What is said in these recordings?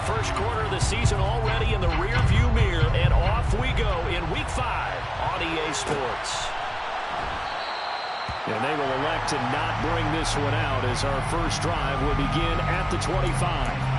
first quarter of the season already in the rearview mirror, and off we go in Week 5 on EA Sports. And they will elect to not bring this one out as our first drive will begin at the 25.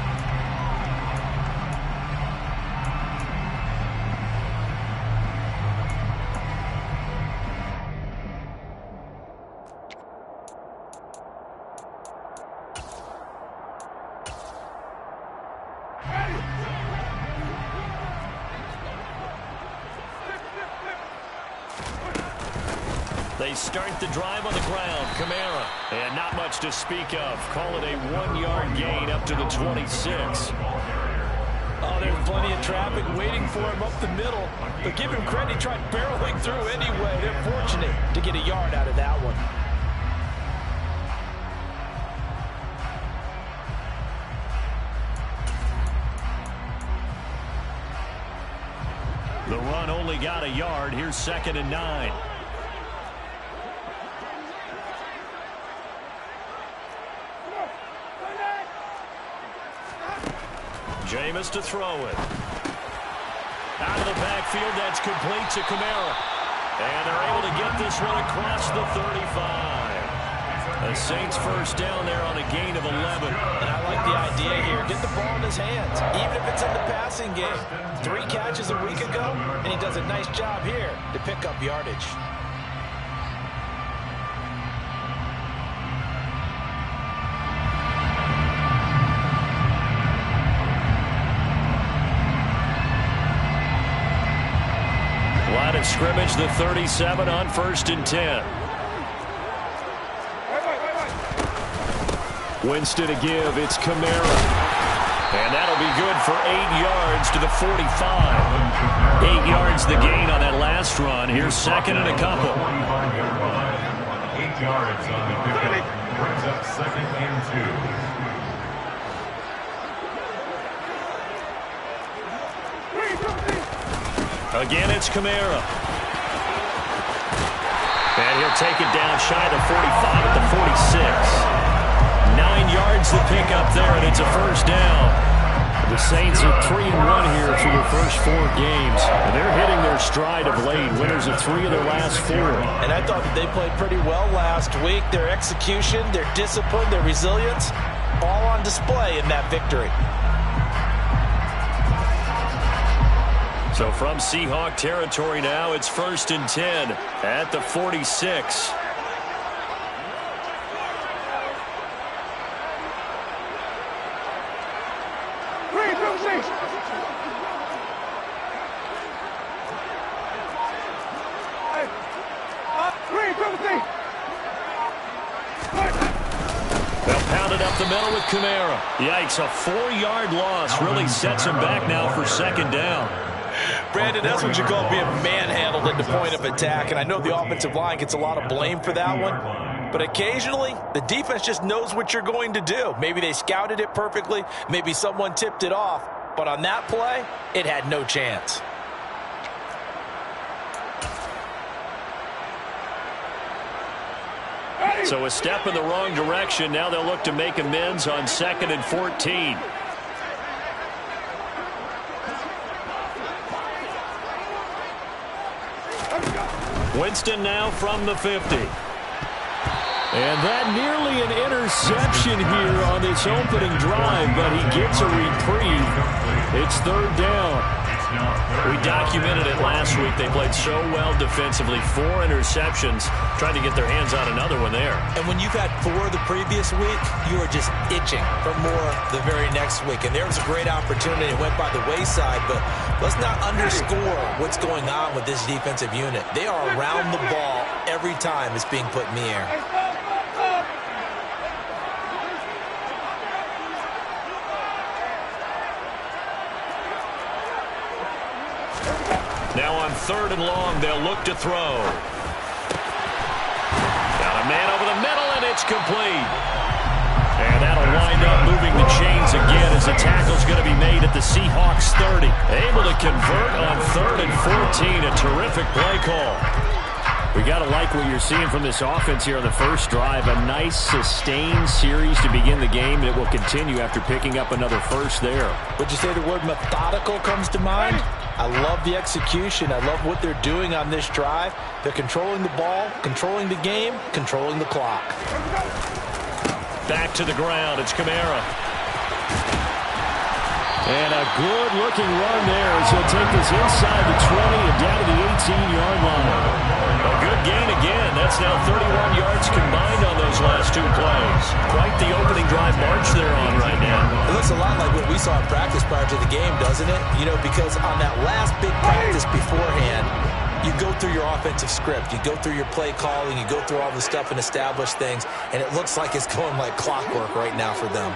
They start the drive on the ground. Kamara. And not much to speak of. Call it a 1-yard gain up to the 26. Oh, there's plenty of traffic waiting for him up the middle. But give him credit, he tried barreling through anyway. They're fortunate to get a yard out of that one. The run only got a yard. Here's 2nd and 9. Jameis to throw it. Out of the backfield, that's complete to Kamara. And they're able to get this one across the 35. The Saints first down there on a gain of 11. And I like the idea here. Get the ball in his hands, even if it's in the passing game. 3 catches a week ago, and he does a nice job here to pick up yardage. Line of scrimmage, the 37 on 1st and 10. Winston to give. It's Kamara. And that'll be good for 8 yards to the 45. 8 yards the gain on that last run. Here's 2nd and a couple. 8 yards on the pickup. Brings up 2nd and 2. Again, it's Kamara. And he'll take it down shy of the 45 at the 46. 9 yards to pick up there, and it's a first down. The Saints are 3-1 here through their first 4 games. And they're hitting their stride of late. Winners of 3 of their last 4. And I thought that they played pretty well last week. Their execution, their discipline, their resilience, all on display in that victory. So from Seahawk territory now, it's 1st and 10 at the 46. They'll pound it up the middle with Kamara. Yikes, a 4-yard loss really sets him back now for 2nd down. Brandon, that's what you call being manhandled at the point of attack. And I know the offensive line gets a lot of blame for that one. But occasionally, the defense just knows what you're going to do. Maybe they scouted it perfectly. Maybe someone tipped it off. But on that play, it had no chance. So a step in the wrong direction. Now they'll look to make amends on 2nd and 14. Winston now from the 50. And that nearly an interception here on this opening drive, but he gets a reprieve. It's 3rd down. We documented it last week. They played so well defensively. 4 interceptions. Trying to get their hands on another one there. And when you've had 4 the previous week, you are just itching for more the very next week. And there was a great opportunity. It went by the wayside, but let's not underscore what's going on with this defensive unit. They are around the ball every time it's being put in the air. Now on 3rd and long, they'll look to throw. Got a man over the middle, and it's complete. And that'll wind up moving the chains again as the tackle's going to be made at the Seahawks 30. Able to convert on 3rd and 14. A terrific play call. We got to like what you're seeing from this offense here on the first drive. A nice sustained series to begin the game, and it will continue after picking up another first there. Would you say the word methodical comes to mind? I love the execution. I love what they're doing on this drive. They're controlling the ball, controlling the game, controlling the clock. Back to the ground. It's Kamara. And a good-looking run there as he'll take this inside the 20 and down to the 18-yard line. A good gain again. That's now 31 yards combined on those last two plays. Quite the opening drive march they're on right now. It looks a lot like what we saw in practice prior to the game, doesn't it? You know, because on that last big practice beforehand, you go through your offensive script. You go through your play calling. You go through all the stuff and establish things. And it looks like it's going like clockwork right now for them.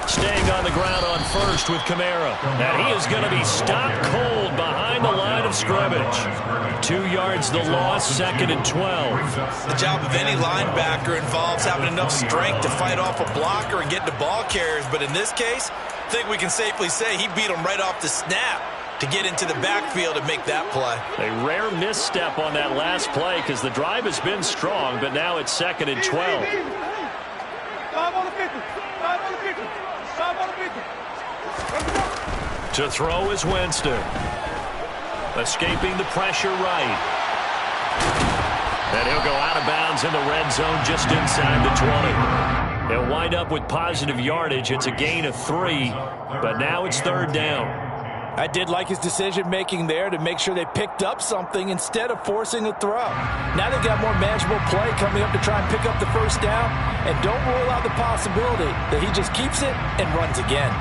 Staying on the ground on first with Kamara. And he is going to be stopped cold behind the line of scrimmage. 2 yards the loss, 2nd and 12. The job of any linebacker involves having enough strength to fight off a blocker and get to ball carriers. But in this case, I think we can safely say he beat him right off the snap to get into the backfield and make that play. A rare misstep on that last play because the drive has been strong, but now it's 2nd and 12. To throw is Winston. Escaping the pressure right. And he'll go out of bounds in the red zone just inside the 20. He'll wind up with positive yardage. It's a gain of 3, but now it's 3rd down. I did like his decision-making there to make sure they picked up something instead of forcing a throw. Now they've got more manageable play coming up to try and pick up the first down, and don't rule out the possibility that he just keeps it and runs again.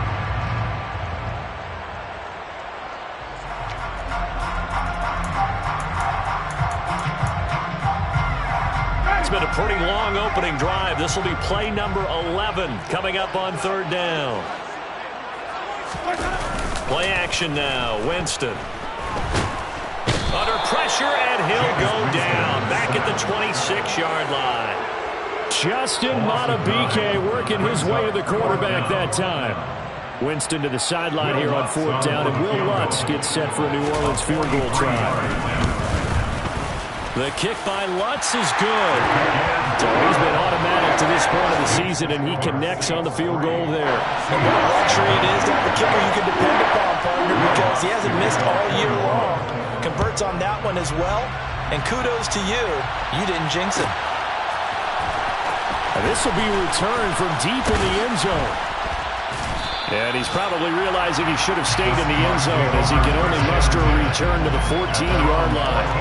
It's been a pretty long opening drive. This will be play number 11 coming up on 3rd down. Play action now. Winston. Under pressure, and he'll go down. Back at the 26-yard line. Justin Matabike working his way to the quarterback that time. Winston to the sideline here on 4th down, and Will Lutz gets set for a New Orleans field goal try. The kick by Lutz is good. So he's been automatic to this point of the season, and he connects on the field goal there. And what a luxury it is to have a kicker you can depend upon, partner, because he hasn't missed all year long. Converts on that one as well. And kudos to you. You didn't jinx him. And this will be returned from deep in the end zone. And he's probably realizing he should have stayed in the end zone as he can only muster a return to the 14-yard line.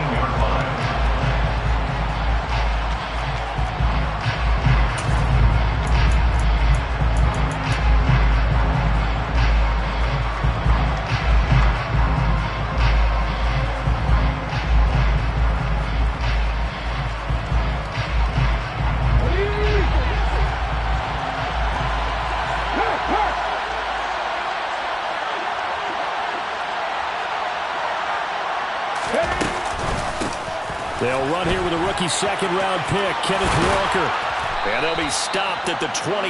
They'll run here with a rookie second-round pick, Kenneth Walker. And they'll be stopped at the 28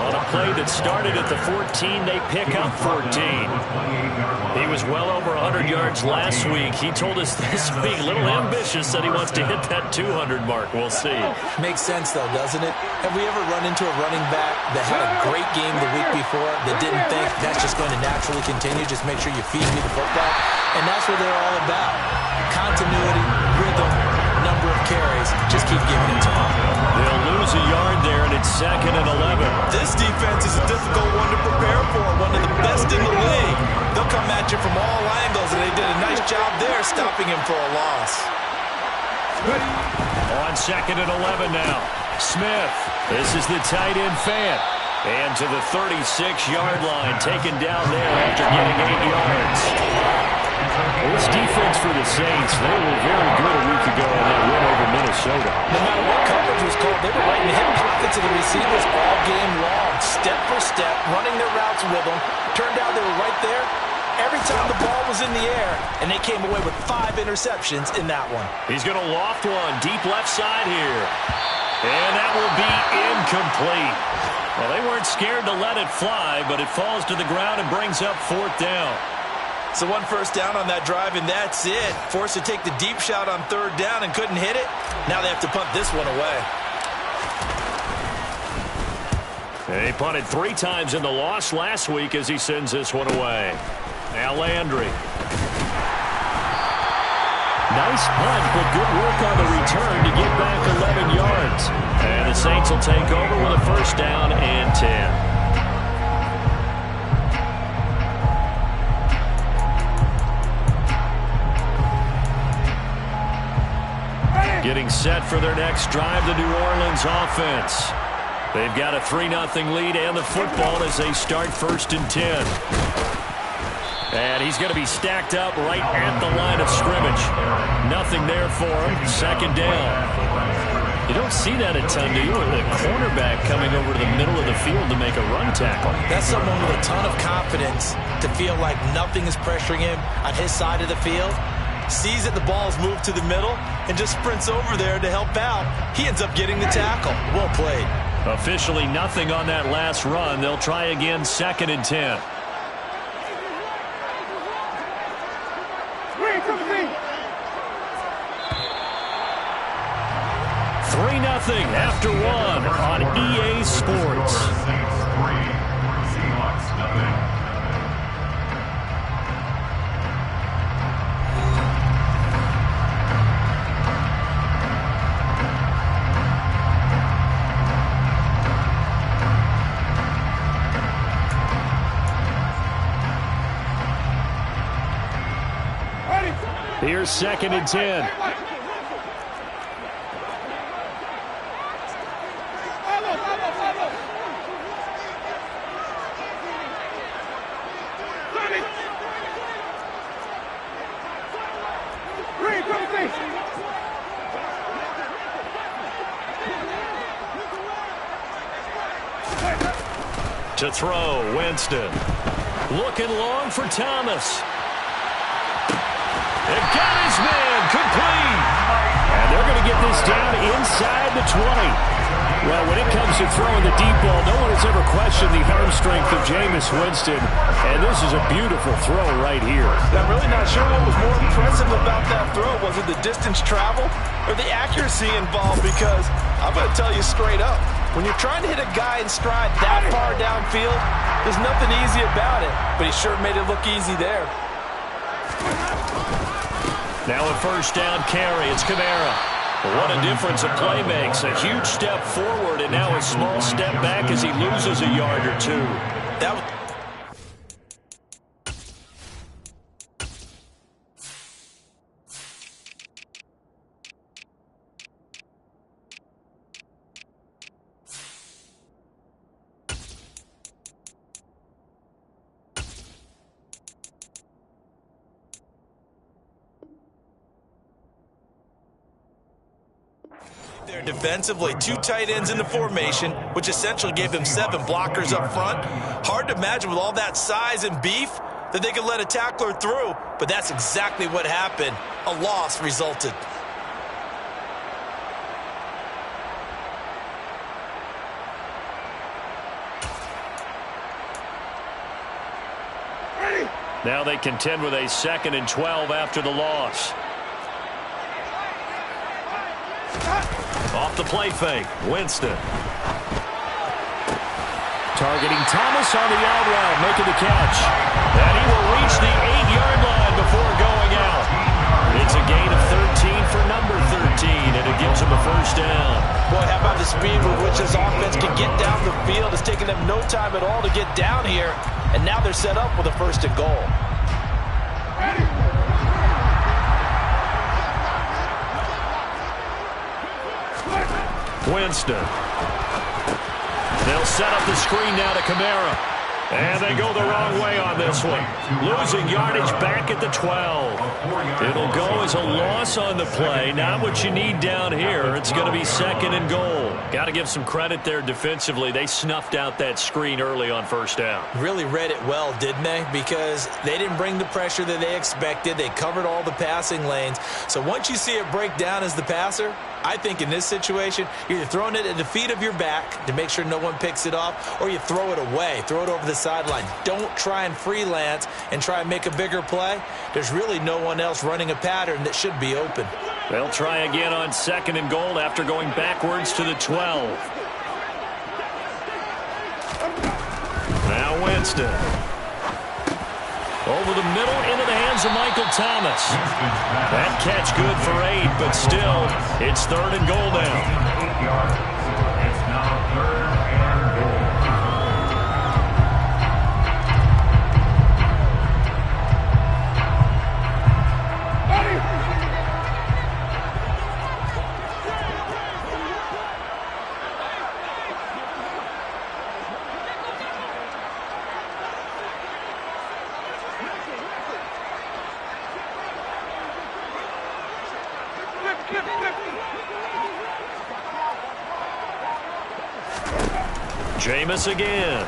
on a play that started at the 14. They pick up 14. He was well over 100 yards last week. He told us this week, a little ambitious, that he wants to hit that 200 mark. We'll see. Makes sense, though, doesn't it? Have we ever run into a running back that had a great game the week before that didn't think that's just going to naturally continue? Just make sure you feed me the football. And that's what they're all about. Continuity, rhythm, number of carries. Just keep giving it to them. They'll lose a yard there, and it's 2nd and 11. This defense is a difficult one to prepare for, one of the best in the league. They'll come at you from all angles, and they did a nice job there stopping him for a loss. On 2nd and 11 now. Smith. This is the tight end Fant. And to the 36-yard line, taken down there after getting 8 yards. Well, this defense for the Saints, they were very good a week ago in that win over Minnesota. No matter what coverage was called, they were right in the hip pockets of the receivers all game long, step for step, running their routes with them. Turned out they were right there every time the ball was in the air, and they came away with 5 interceptions in that one. He's going to loft one deep left side here. And that will be incomplete. Well, they weren't scared to let it fly, but it falls to the ground and brings up 4th down. So 1 first down on that drive, and that's it. Forced to take the deep shot on 3rd down and couldn't hit it. Now they have to punt this one away. He punted 3 times in the loss last week as he sends this one away. Now Landry. Nice punt, but good work on the return to get back 11 yards. And the Saints will take over with a 1st down and 10. Getting set for their next drive, the New Orleans offense. They've got a 3-0 lead and the football as they start 1st and 10. And he's going to be stacked up right at the line of scrimmage. Nothing there for him. 2nd down. You don't see that a ton, do you? The cornerback coming over to the middle of the field to make a run tackle. That's someone with a ton of confidence to feel like nothing is pressuring him on his side of the field. Sees that the ball's moved to the middle and just sprints over there to help out. He ends up getting the tackle. Well played. Officially nothing on that last run. They'll try again 2nd and 10. 3-0 after 1 on EA Sports. Here's 2nd and 10. To throw, Winston. Looking long for Thomas. It got his man, complete. And they're going to get this down inside the 20. Well, when it comes to throwing the deep ball, no one has ever questioned the arm strength of Jameis Winston. And this is a beautiful throw right here. I'm really not sure what was more impressive about that throw. Was it the distance traveled or the accuracy involved? Because I'm going to tell you straight up, when you're trying to hit a guy in stride that far downfield, there's nothing easy about it. But he sure made it look easy there. Now a 1st down carry. It's Kamara. What a difference a play makes. A huge step forward and now a small step back as he loses a yard or 2. There defensively, 2 tight ends in the formation, which essentially gave them 7 blockers up front. Hard to imagine with all that size and beef that they could let a tackler through, but that's exactly what happened. A loss resulted. Now they contend with a 2nd and 12 after the loss. Off the play fake, Winston. Targeting Thomas on the out route, making the catch. And he will reach the 8-yard line before going out. It's a gain of 13 for number 13, and it gives him a 1st down. Boy, how about the speed with which this offense can get down the field? It's taken them no time at all to get down here, and now they're set up with a 1st and goal. Winston. They'll set up the screen now to Kamara. And they go the wrong way on this one. Losing yardage back at the 12. It'll go as a loss on the play. Not what you need down here. It's going to be 2nd and goal. Got to give some credit there defensively. They snuffed out that screen early on 1st down. Really read it well, didn't they? Because they didn't bring the pressure that they expected. They covered all the passing lanes. So once you see it break down as the passer, I think in this situation, you're either throwing it at the feet of your back to make sure no one picks it off, or you throw it away, throw it over the sideline. Don't try and freelance and try and make a bigger play. There's really no one else running a pattern that should be open. They'll try again on 2nd and goal after going backwards to the 12. Now Winston. Over the middle, into the hands of Michael Thomas. That catch good for 8, but still, it's 3rd and goal now. 8 yards. It's now 3rd and goal. Jameis again.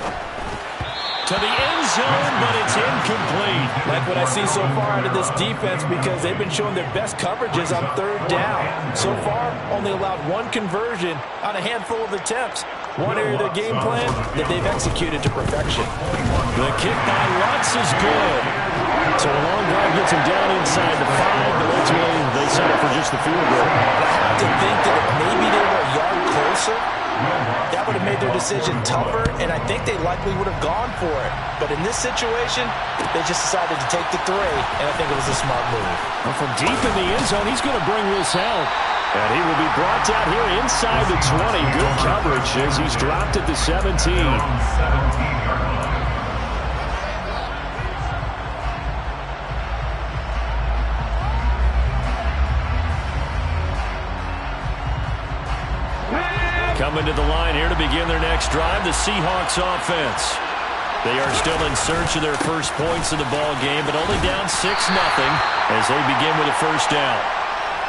To the end zone, but it's incomplete. Like what I see so far out of this defense, because they've been showing their best coverages on 3rd down. So far, only allowed 1 conversion on a handful of attempts. One area of their game plan that they've executed to perfection. The kick by Lutz is good. So a long drive gets him down inside the 5, but ultimately they settle for just the field goal. I have to think that if maybe they were a yard closer, that would have made their decision tougher, and I think they likely would have gone for it. But in this situation, they just decided to take the 3, and I think it was a smart move. Well, from deep in the end zone, he's going to bring this out. And he will be brought down here inside the 20. Good coverage as he's dropped at the 17. Coming to the line here to begin their next drive, the Seahawks offense. They are still in search of their first points of the ball game, but only down 6-0 as they begin with a 1st down.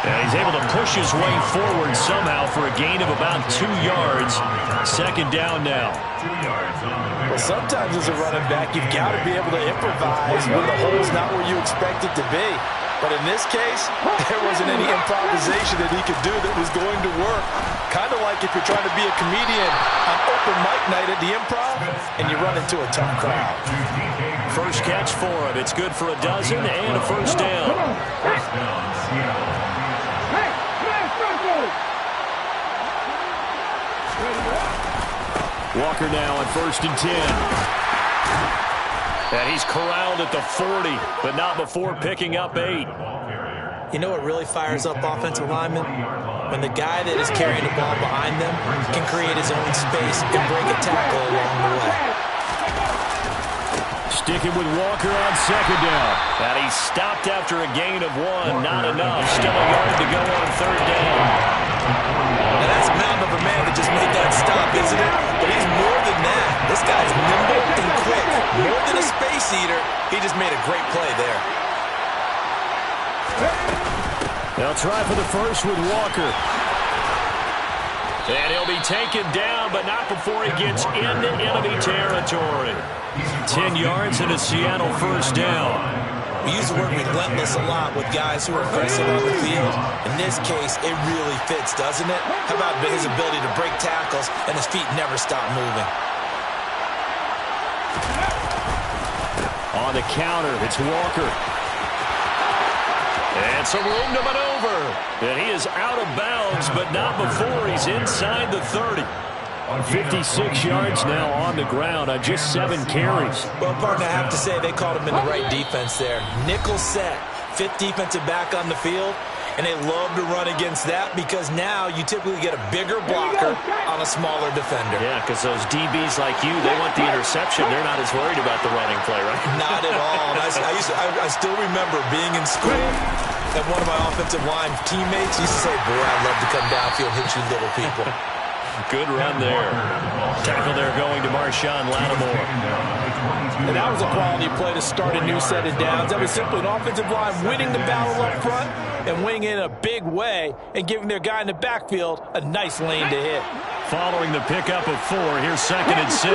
And he's able to push his way forward somehow for a gain of about 2 yards. 2nd down now. Well, sometimes as a running back, you've got to be able to improvise when the hole's not where you expect it to be. But in this case, there wasn't any improvisation that he could do that was going to work. Kind of like if you're trying to be a comedian on open mic night at the Improv and you run into a tough crowd. First catch for him. It's good for a dozen and a 1st down. Walker now on 1st and 10. And he's corralled at the 40, but not before picking up 8. You know what really fires up offensive linemen? When the guy that is carrying the ball behind them can create his own space and break a tackle along the way. Sticking with Walker on 2nd down. And he's stopped after a gain of 1. Not enough. Still a yard to go on 3rd down. Now that's a mountain of a man that just made that stop, isn't it? But he's more than that. This guy's nimble and quick. More than a space eater, he just made a great play there. They'll try for the first with Walker. And he'll be taken down, but not before he gets into enemy territory. 10 yards and a Seattle 1st down. We use the word relentless a lot with guys who are aggressive on the field. In this case, it really fits, doesn't it? How about his ability to break tackles and his feet never stop moving? On the counter, it's Walker. And some room to maneuver. And he is out of bounds, but not before he's inside the 30. 56 yards now on the ground on just 7 carries. Well, partner, I have to say they called him in the right defense there. Nickel set, 5th defensive back on the field, and they love to run against that because now you typically get a bigger blocker on a smaller defender. Yeah, because those DBs like you, they want the interception. They're not as worried about the running play, right? Not at all. I still remember being in school, and one of my offensive line teammates used to say, boy, I'd love to come downfield and hit you little people. Good run there. Tackle there going to Marshawn Lattimore. And that was a quality play to start a new set of downs. That was simply an offensive line winning the battle up front and winning it in a big way and giving their guy in the backfield a nice lane to hit. Following the pickup of 4, here's 2nd and 6.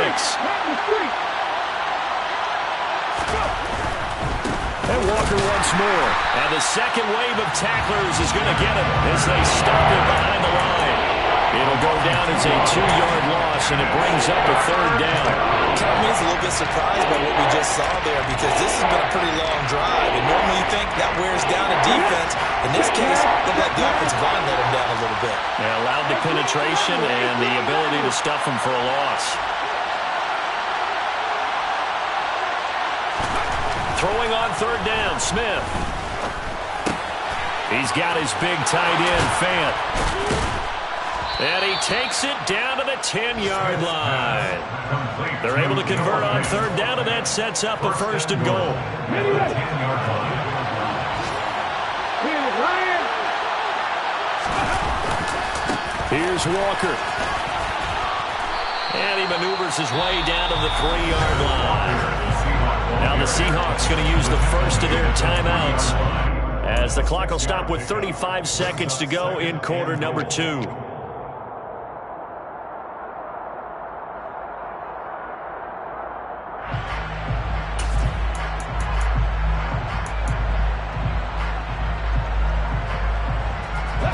And Walker once more. And the second wave of tacklers is going to get him as they stop him behind the line. It'll go down as a 2-yard loss, and it brings up a 3rd down. Tommy's a little bit surprised by what we just saw there because this has been a pretty long drive. And normally you think that wears down a defense. In this case, they let the offensive line let him down a little bit. They allowed the penetration and the ability to stuff him for a loss. Throwing on 3rd down, Smith. He's got his big tight end, Fant. And he takes it down to the 10-yard line. They're able to convert on 3rd down, and that sets up a 1st and goal. Here's Walker. And he maneuvers his way down to the 3-yard line. Now the Seahawks going to use the first of their timeouts as the clock will stop with 35 seconds to go in quarter number 2.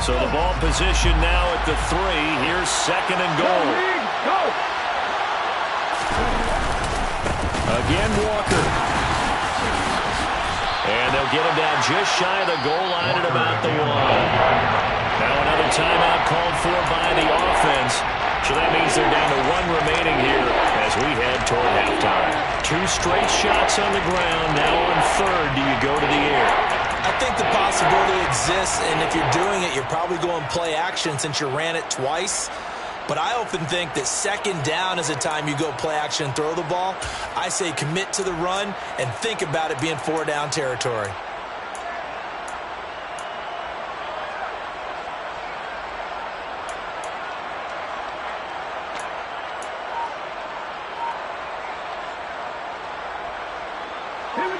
So the ball position now at the 3. Here's 2nd and goal. Again, Walker. And they'll get him down just shy of the goal line at about the 1. Now another timeout called for by the offense. So that means they're down to 1 remaining here as we head toward halftime. 2 straight shots on the ground. Now on 3rd, do you go to the air? I think the possibility exists, and if you're doing it, you're probably going play action since you ran it twice. But I often think that 2nd down is the time you go play action and throw the ball. I say commit to the run and think about it being 4-down territory.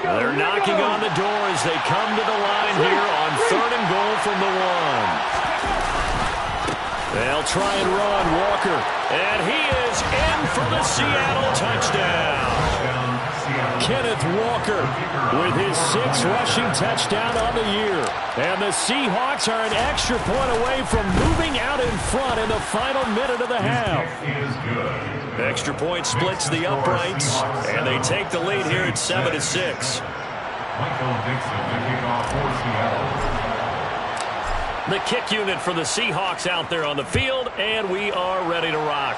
They're knocking on the door as they come to the line here on 3rd and goal from the 1. They'll try and run Walker. And he is in for the Seattle touchdown. Kenneth Walker with his 6th rushing touchdown on the year. And the Seahawks are an extra point away from moving out in front in the final minute of the half. Extra point splits the uprights, and they take the lead here at 7-6. The kick unit for the Seahawks out there on the field, and we are ready to rock.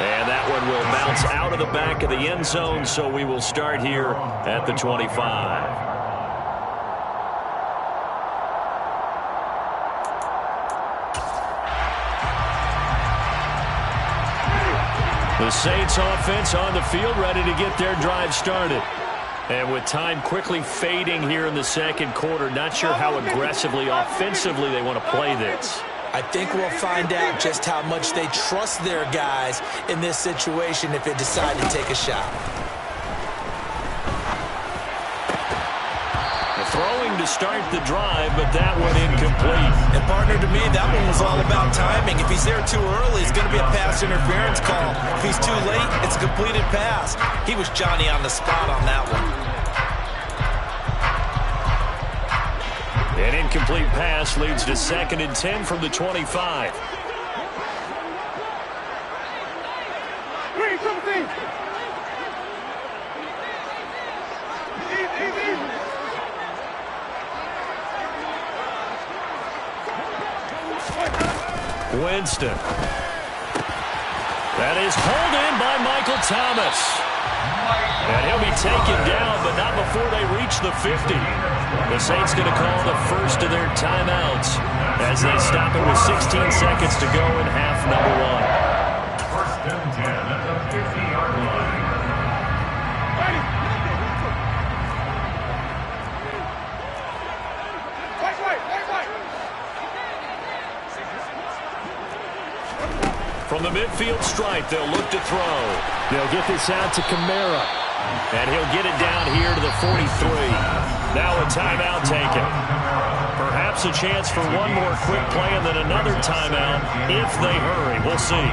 And that one will bounce out of the back of the end zone, so we will start here at the 25. The Saints offense on the field, ready to get their drive started. And with time quickly fading here in the 2nd quarter, not sure how aggressively, offensively they want to play this. I think we'll find out just how much they trust their guys in this situation if they decide to take a shot. Throwing to start the drive, but that one incomplete. And partner, to me, that one was all about timing. If he's there too early, it's going to be a pass interference call. If he's too late, it's a completed pass. He was Johnny on the spot on that one. An incomplete pass leads to 2nd and 10 from the 25. Winston. That is pulled in by Michael Thomas. And he'll be taken down, but not before they reach the 50. The Saints going to call the first of their timeouts as they stop it with 16 seconds to go in half number 1. 1st and 10 at the 50-yard line. From the midfield stripe, they'll look to throw. They'll get this out to Kamara. And he'll get it down here to the 43. Now a timeout taken. Perhaps a chance for one more quick play and then another timeout if they hurry. We'll see.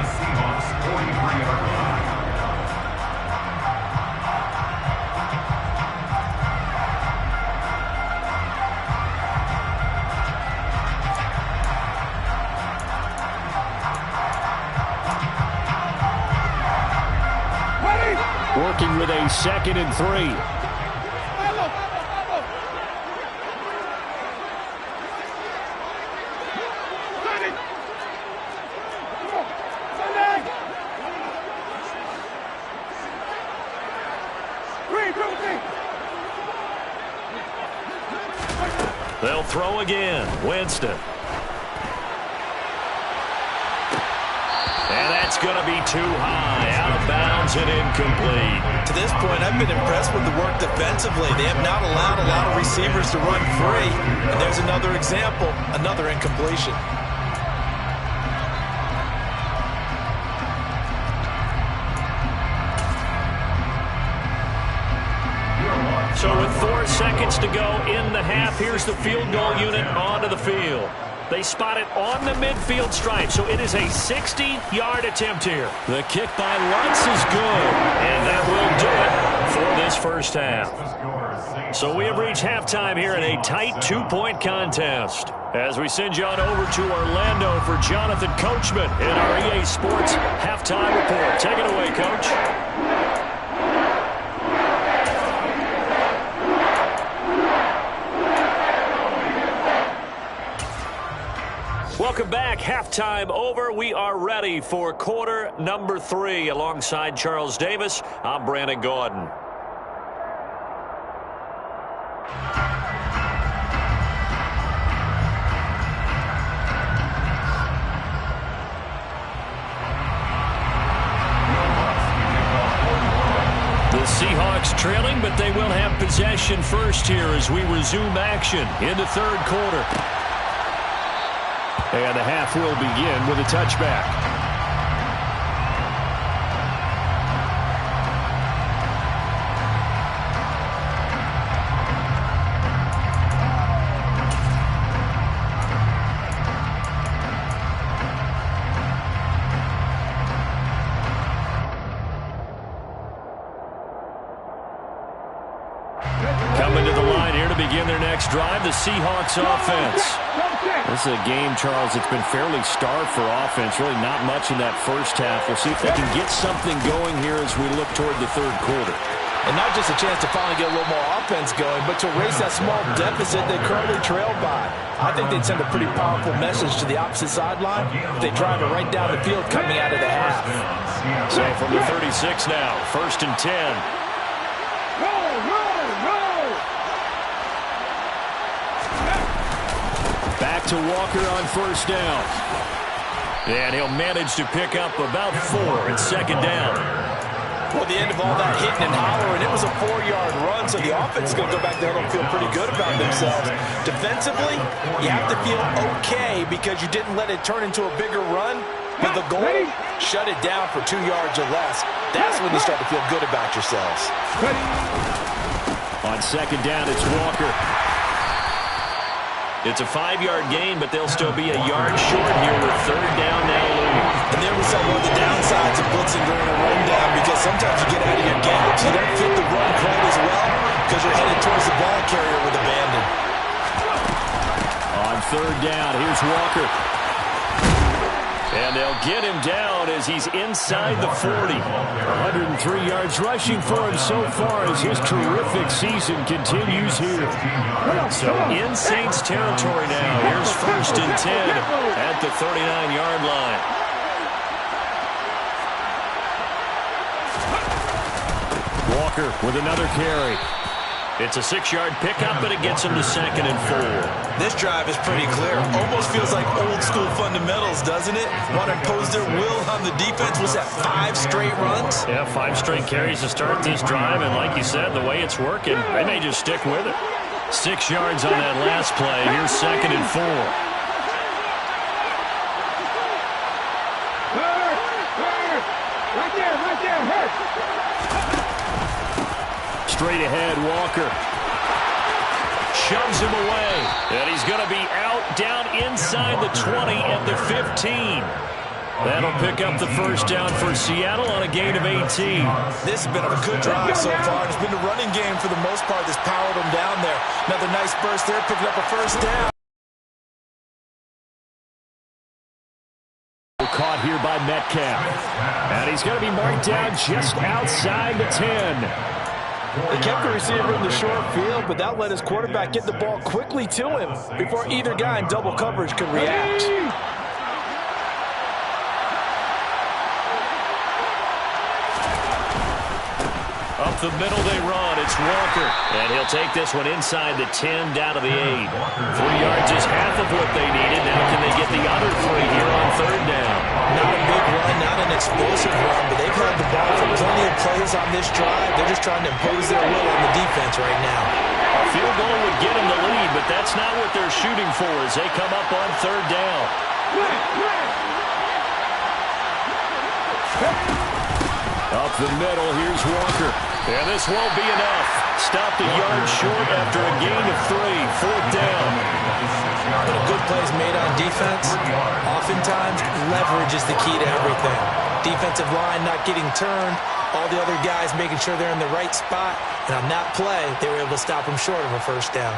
Working with a 2nd and 3. They'll throw again. Winston. And that's going to be too high. Out of bounds and incomplete. To this point, I've been impressed with the work defensively. They have not allowed a lot of receivers to run free. And there's another example, another incompletion. So with 4 seconds to go in the half, here's the field goal unit onto the field. They spot it on the midfield stripe, so it is a 60-yard attempt here. The kick by Lutz is good, and that will do it for this first half. So we have reached halftime here in a tight 2-point contest. As we send you on over to Orlando for Jonathan Coachman in our EA Sports Halftime Report. Take it away, Coach. Welcome back. Halftime over. We are ready for quarter number 3. Alongside Charles Davis, I'm Brandon Gaudin. The Seahawks trailing, but they will have possession first here as we resume action in the third quarter. And the half will begin with a touchback. Coming to the line here to begin their next drive, the Seahawks offense. This is a game, Charles, it's been fairly starved for offense. Really not much in that first half. We'll see if they can get something going here as we look toward the third quarter. And not just a chance to finally get a little more offense going, but to erase that small deficit they currently trail by. I think they'd send a pretty powerful message to the opposite sideline if they drive it right down the field coming out of the half. So from the 36 now, 1st and 10. Back to Walker on 1st down. And he'll manage to pick up about 4 at 2nd down. Well, the end of all that hitting and hollering, it was a 4-yard run, so the offense is going to go back there and feel pretty good about themselves. Defensively, you have to feel okay because you didn't let it turn into a bigger run. But the goal, shut it down for 2 yards or less. That's when you start to feel good about yourselves. On 2nd down, it's Walker. It's a 5-yard gain, but they'll still be a yard short here with 3rd down now looming. And there was some of the downsides of blitzing during a rundown because sometimes you get out of your game, so you don't fit the run quite as well because you're headed towards the ball carrier with abandon. On 3rd down, here's Walker. And they'll get him down as he's inside the 40. 103 yards rushing for him so far as his terrific season continues here. So in Saints territory now. Here's 1st and 10 at the 39-yard line. Walker with another carry. It's a 6-yard pickup, but it gets him to 2nd and 4. This drive is pretty clear. Almost feels like old school fundamentals, doesn't it? Want to impose their will on the defense. Was that 5 straight runs? Yeah, 5 straight carries to start this drive, and like you said, the way it's working, they may just stick with it. 6 yards on that last play. Here's 2nd and 4. straight ahead. Walker shoves him away. And he's going to be out down inside the 20 at the 15. That'll pick up the first down for Seattle on a gain of 18. This has been a good drive so far. It's been a running game for the most part that's powered them down there. Another nice burst there, picking up a first down. Caught here by Metcalf. And he's going to be marked down just outside the 10. They kept the receiver in the short field, but that let his quarterback get the ball quickly to him before either guy in double coverage could react. Up the middle they run. It's Walker. And he'll take this one inside the 10 down to the 8. 3 yards is half of what they needed. Now can they get the other 3 here on third down? Not a big run, not an explosive run, but they've had the ball for plenty of plays on this drive. They're just trying to impose their will on the defense right now. A field goal would get them the lead, but that's not what they're shooting for as they come up on third down. Up the middle, here's Walker. And this won't be enough. Stopped a yard short after a gain of 3. Fourth down. But a good play is made on defense. Oftentimes, leverage is the key to everything. Defensive line not getting turned. All the other guys making sure they're in the right spot. And on that play, they were able to stop him short of a first down.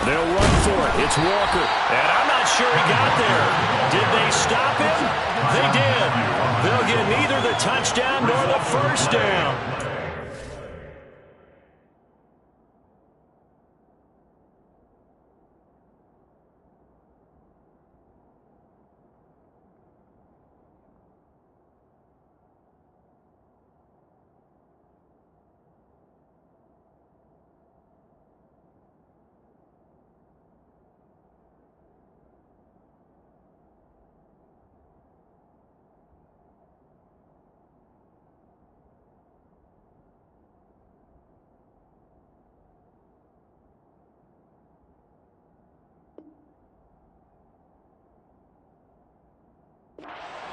They'll run for it. It's Walker. And I'm not sure he got there. Did they stop him? They did. They'll get neither the touchdown nor the first down.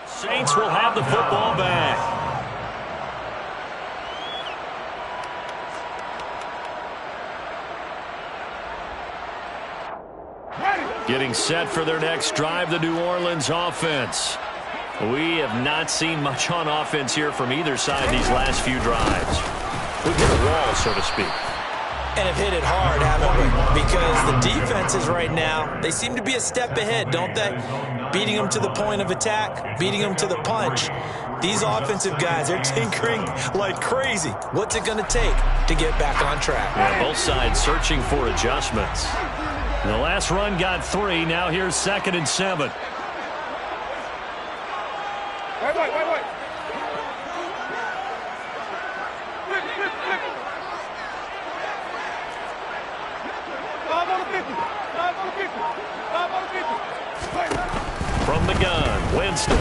Saints will have the football back. Getting set for their next drive, the New Orleans offense. We have not seen much on offense here from either side these last few drives. We've hit a wall, so to speak. And have hit it hard, haven't we? Because the defenses right now, they seem to be a step ahead, don't they? Beating them to the point of attack, beating them to the punch. These offensive guys, they're tinkering like crazy. What's it going to take to get back on track? Yeah, both sides searching for adjustments. The last run got 3. Now here's 2nd and 7. Wait. From the gun, Winston.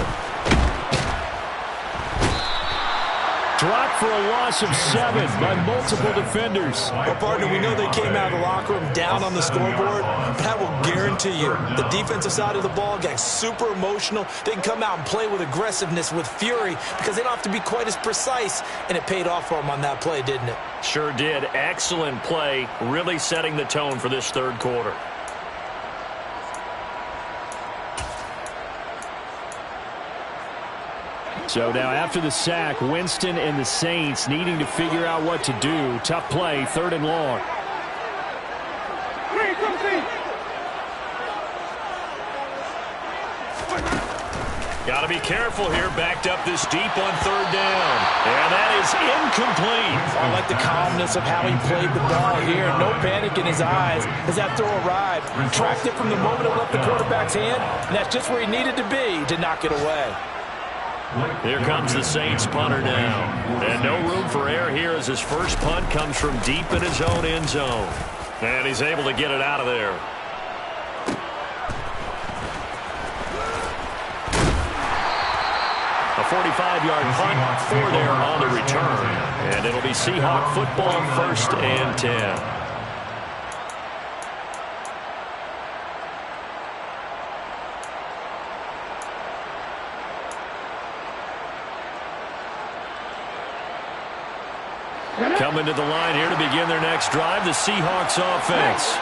Dropped for a loss of 7 by multiple defenders. Well, partner, we know they came out of the locker room down on the scoreboard, but I will guarantee you the defensive side of the ball got super emotional. They can come out and play with aggressiveness, with fury, because they don't have to be quite as precise, and it paid off for them on that play, didn't it? Sure did. Excellent play, really setting the tone for this third quarter. So now after the sack, Winston and the Saints needing to figure out what to do. Tough play, 3rd and long. Got to be careful here, backed up this deep on 3rd down. And that is incomplete. I like the calmness of how he played the ball here. No panic in his eyes as that throw arrived. Tracked it from the moment it left the quarterback's hand, and that's just where he needed to be to knock it away. Here comes the Saints punter now. And no room for error here as his first punt comes from deep in his own end zone. And he's able to get it out of there. A 45-yard punt, 4 there on the return. And it'll be Seahawk football, 1st and 10. Coming to the line here to begin their next drive, the Seahawks offense.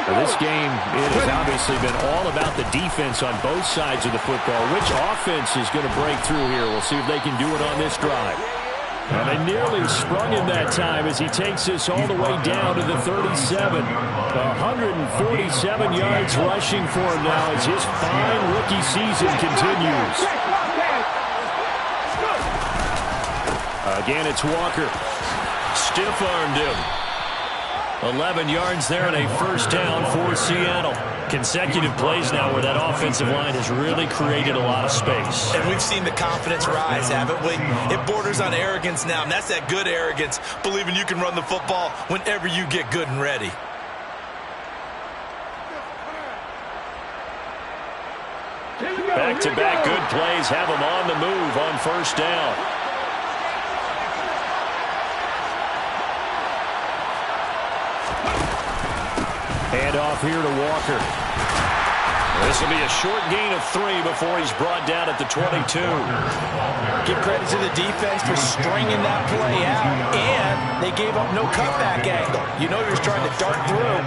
Now, this game, it has obviously been all about the defense on both sides of the football. Which offense is going to break through here? We'll see if they can do it on this drive. And they nearly sprung him that time as he takes this all the way down to the 37. 147 yards rushing for him now as his fine rookie season continues. Again, it's Walker. Stiff-armed him. 11 yards there and a 1st down for Seattle. Consecutive plays now where that offensive line has really created a lot of space. And we've seen the confidence rise, haven't we? It borders on arrogance now, and that's that good arrogance, believing you can run the football whenever you get good and ready. Back-to-back good plays have them on the move on 1st down. Hand off here to Walker. This will be a short gain of 3 before he's brought down at the 22. Give credit to the defense for stringing that play out, and they gave up no cutback angle. You know he was trying to dart through.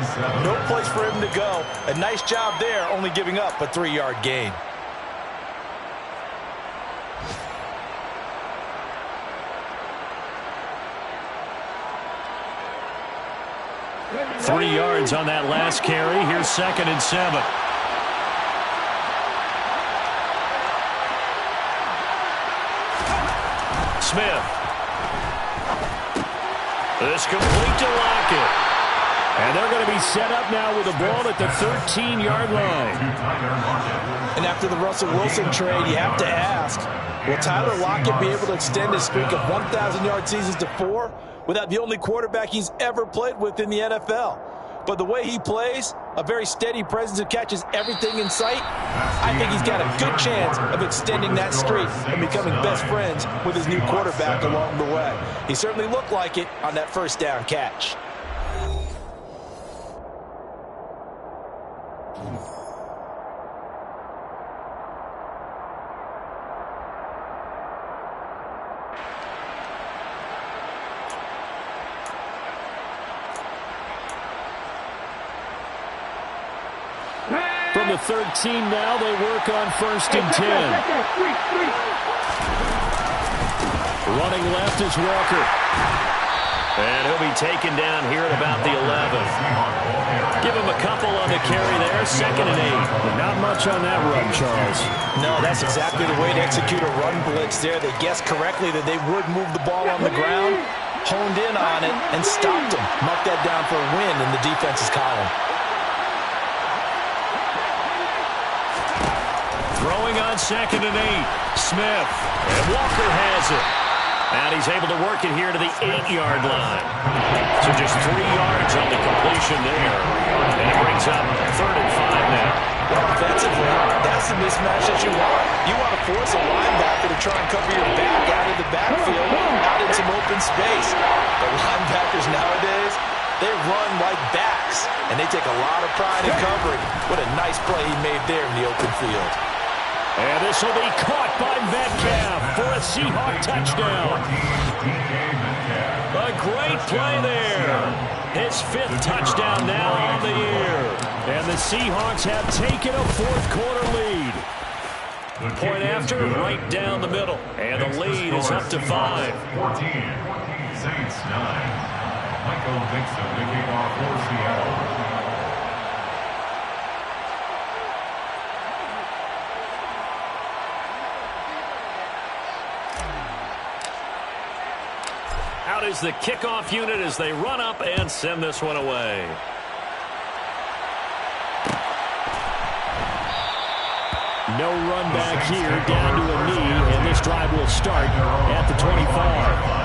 No place for him to go. A nice job there, only giving up a 3-yard gain. Three yards on that last carry. Here's 2nd and 7. Smith. This complete to Lockett. And they're going to be set up now with the ball at the 13-yard line. And after the Russell Wilson trade, you have to ask, will Tyler Lockett be able to extend his streak of 1,000-yard seasons to 4 without the only quarterback he's ever played with in the NFL? But the way he plays, a very steady presence who catches everything in sight, I think he's got a good chance of extending that streak and becoming best friends with his new quarterback along the way. He certainly looked like it on that 1st down catch. From the 13 now, they work on 1st and 10. Running left is Walker. And he'll be taken down here at about the 11. Give him a couple on the carry there. 2nd and 8. Not much on that run, Charles. No, that's exactly the way to execute a run blitz there. They guessed correctly that they would move the ball on the ground, honed in on it, and stopped him. Marked that down for a win in the defense's column. Throwing on 2nd and 8. Smith. And Walker has it. And he's able to work it here to the 8-yard line. So just 3 yards on the completion there. And it brings up 3rd and 5 now. Offensively, that's the mismatch that you want. You want to force a linebacker to try and cover your back out of the backfield, out in some open space. The linebackers nowadays, they run like backs, and they take a lot of pride in covering. What a nice play he made there in the open field. And this will be caught by Metcalf for a Seahawk touchdown. A great play there. His 5th touchdown now on the year. And the Seahawks have taken a 4th-quarter lead. Point after, right down the middle. And the lead is up to 5. 14, Saints 9. Michael Dixon making off for Seattle. Out is the kickoff unit as they run up and send this one away. No run back here, down to a knee, and this drive will start at the 25.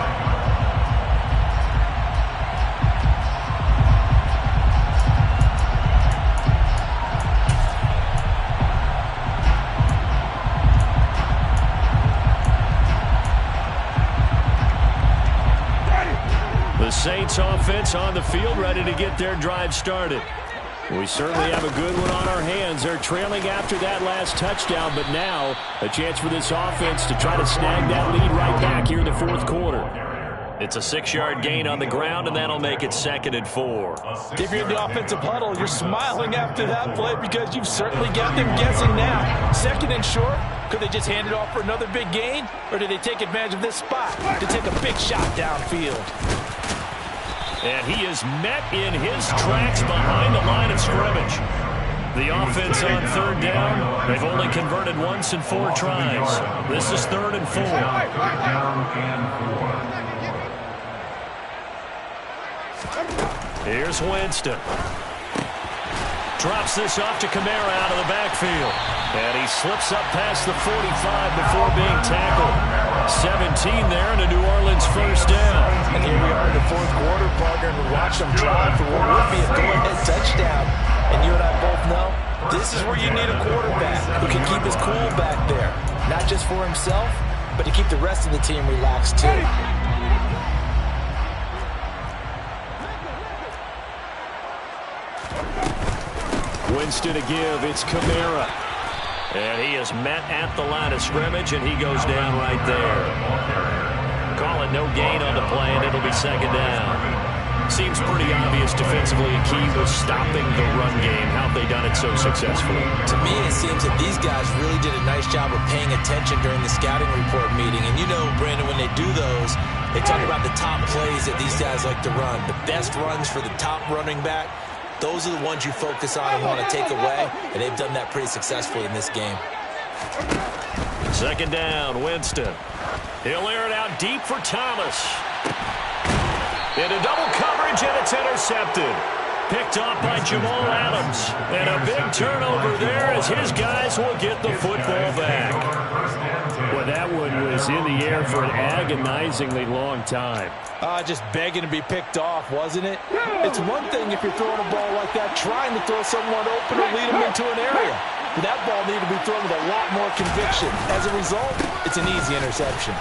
Patriots offense on the field, ready to get their drive started. We certainly have a good one on our hands. They're trailing after that last touchdown, but now a chance for this offense to try to snag that lead right back here in the fourth quarter. It's a 6-yard gain on the ground, and that'll make it 2nd and 4. If you're in the offensive huddle, you're smiling after that play because you've certainly got them guessing now. 2nd and short, could they just hand it off for another big gain? Or do they take advantage of this spot to take a big shot downfield? And he is met in his tracks behind the line of scrimmage. The offense on 3rd down, they've only converted once in 4 tries. This is 3rd and 4. Here's Winston. Drops this off to Kamara out of the backfield. And he slips up past the 45 before being tackled. 17 there and a New Orleans 1st down. And here we are in the 4th quarter, partner, and we watch them drive for what would be a go-ahead touchdown. And you and I both know this is where you need a quarterback who can keep his cool back there. Not just for himself, but to keep the rest of the team relaxed too. Winston to give. It's Kamara. And he is met at the line of scrimmage, and he goes down right there. Call it no gain on the play, and it'll be 2nd down. Seems pretty obvious defensively a key was stopping the run game. How have they done it so successfully? To me, it seems that these guys really did a nice job of paying attention during the scouting report meeting. And you know, Brandon, when they do those, they talk about the top plays that these guys like to run. The best runs for the top running back. Those are the ones you focus on and want to take away, and they've done that pretty successfully in this game. 2nd down, Winston. He'll air it out deep for Thomas. Into double coverage, and it's intercepted. Picked off by Jamal Adams. And a big turnover there as his guys will get the football back. Well, that one was in the air for an agonizingly long time. Just begging to be picked off, wasn't it? It's one thing if you're throwing a ball like that, trying to throw someone open or lead them into an area. But that ball needed to be thrown with a lot more conviction. As a result, it's an easy interception.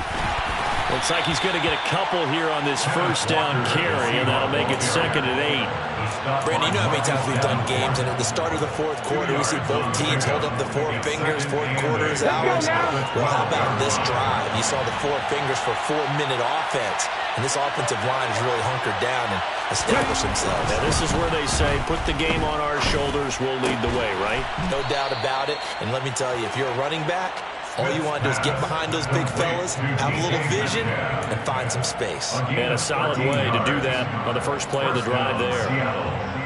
Looks like he's going to get a couple here on this 1st down carry, and that'll make it 2nd and 8. Brandon, you know how many times we've done games, and at the start of the 4th quarter, we see both teams hold up the 4 fingers, 4th quarter is ours. Well, how about this drive? You saw the 4 fingers for 4-minute offense, and this offensive line has really hunkered down and established themselves. Now, this is where they say, put the game on our shoulders, we'll lead the way, right? No doubt about it, and let me tell you, if you're a running back, all you want to do is get behind those big fellas, have a little vision, and find some space. And a solid way to do that on the first play of the drive there.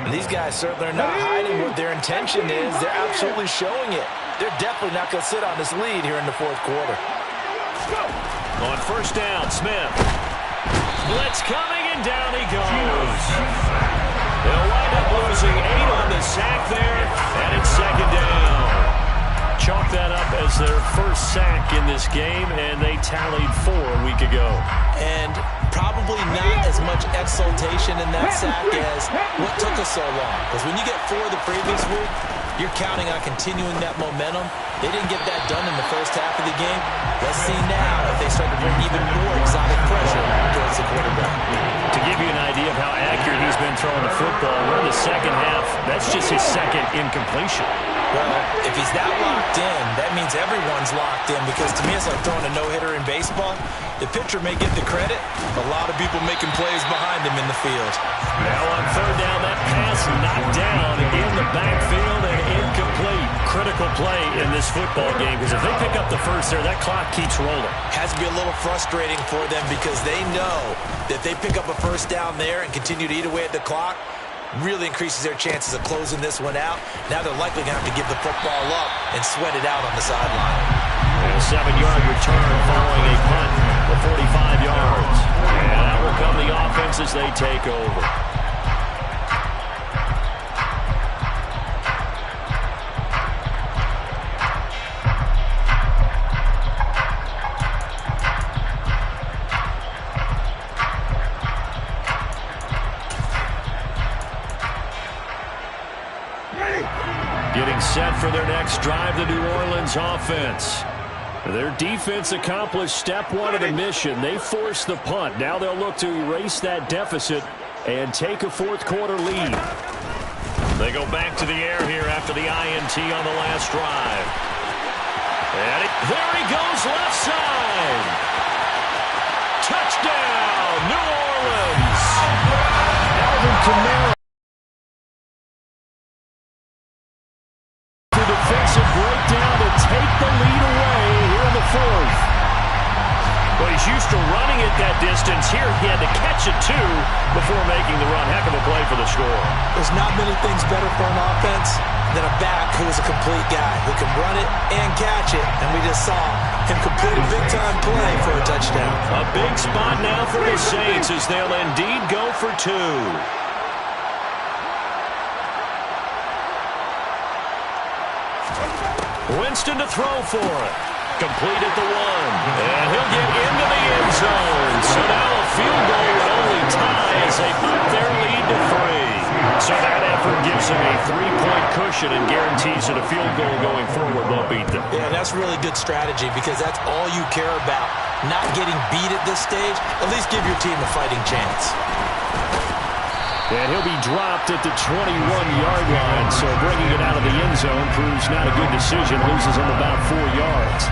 And these guys certainly are not hiding what their intention is. They're absolutely showing it. They're definitely not going to sit on this lead here in the 4th quarter. On 1st down, Smith. Blitz coming, and down he goes. They'll wind up losing 8 on the sack there, and it's 2nd down. Chalk that up as their 1st sack in this game, and they tallied 4 a week ago. And probably not as much exultation in that sack as what took us so long. Because when you get 4 the previous week, you're counting on continuing that momentum. They didn't get that done in the 1st half of the game. Let's see now if they start to bring even more exotic pressure towards the quarterback. To give you an idea of how accurate he's been throwing the football, we're in the 2nd half. That's just his 2nd incompletion. Well, if he's that locked in, that means everyone's locked in, because to me it's like throwing a no-hitter in baseball. The pitcher may get the credit, a lot of people making plays behind him in the field. Now on 3rd down, that pass knocked down in the backfield and incomplete. Critical play in this football game, because if they pick up the 1st there, that clock keeps rolling. Has to be a little frustrating for them, because they know that they pick up a 1st down there and continue to eat away at the clock, really increases their chances of closing this one out. Now they're likely going to have to give the football up and sweat it out on the sideline. A 7-yard return following a punt for 45 yards. And out will come the offense as they take over. Getting set for their next drive, the New Orleans offense. Their defense accomplished step 1 of the mission. They forced the punt. Now they'll look to erase that deficit and take a fourth-quarter lead. They go back to the air here after the INT on the last drive. And there he goes, left side. Touchdown, New Orleans. Alvin Kamara. The defensive breakdown to take the lead away here in the fourth. Well, he's used to running it that distance. Here he had to catch it, too, before making the run. Heck of a play for the score. There's not many things better for an offense than a back who is a complete guy who can run it and catch it. And we just saw him complete a big-time play for a touchdown. A big spot now for the Saints as they'll indeed go for two. Winston to throw for it. Complete at the one. And he'll get into the end zone. So now a field goal would only tie as they put their lead to 3. So that effort gives them a 3-point cushion and guarantees that a field goal going forward won't beat them. Yeah, that's really good strategy because that's all you care about. Not getting beat at this stage. At least give your team a fighting chance. And he'll be dropped at the 21-yard line, so bringing it out of the end zone proves not a good decision. Loses him about 4 yards.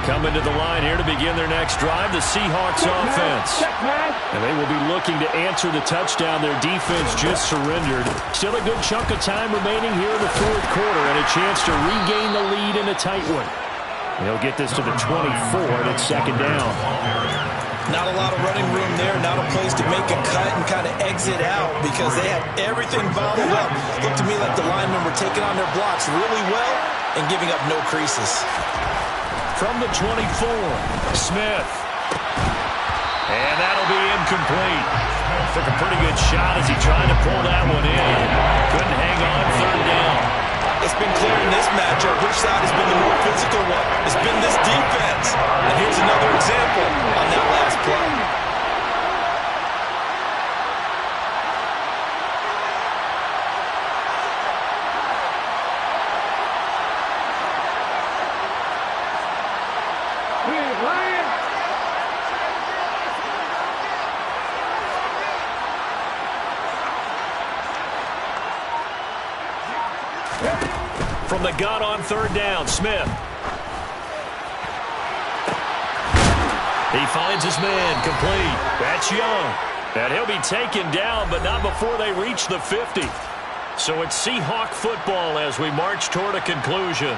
Coming to the line here to begin their next drive, the Seahawks offense. And they will be looking to answer the touchdown their defense just surrendered. Still a good chunk of time remaining here in the fourth quarter and a chance to regain the lead in a tight one. He'll get this to the 24, and it's second down. Not a lot of running room there, not a place to make a cut and kind of exit out because they had everything bottled up. Looked to me like the linemen were taking on their blocks really well and giving up no creases. From the 24, Smith. And that'll be incomplete. Took a pretty good shot as he tried to pull that one in. Couldn't hang on, third down. It's been clear in this matchup which side has been the more physical one. It's been this defense. And here's another example on that last play. From the gun on third down, Smith. He finds his man, complete. That's Young. And he'll be taken down, but not before they reach the 50. So it's Seahawk football as we march toward a conclusion.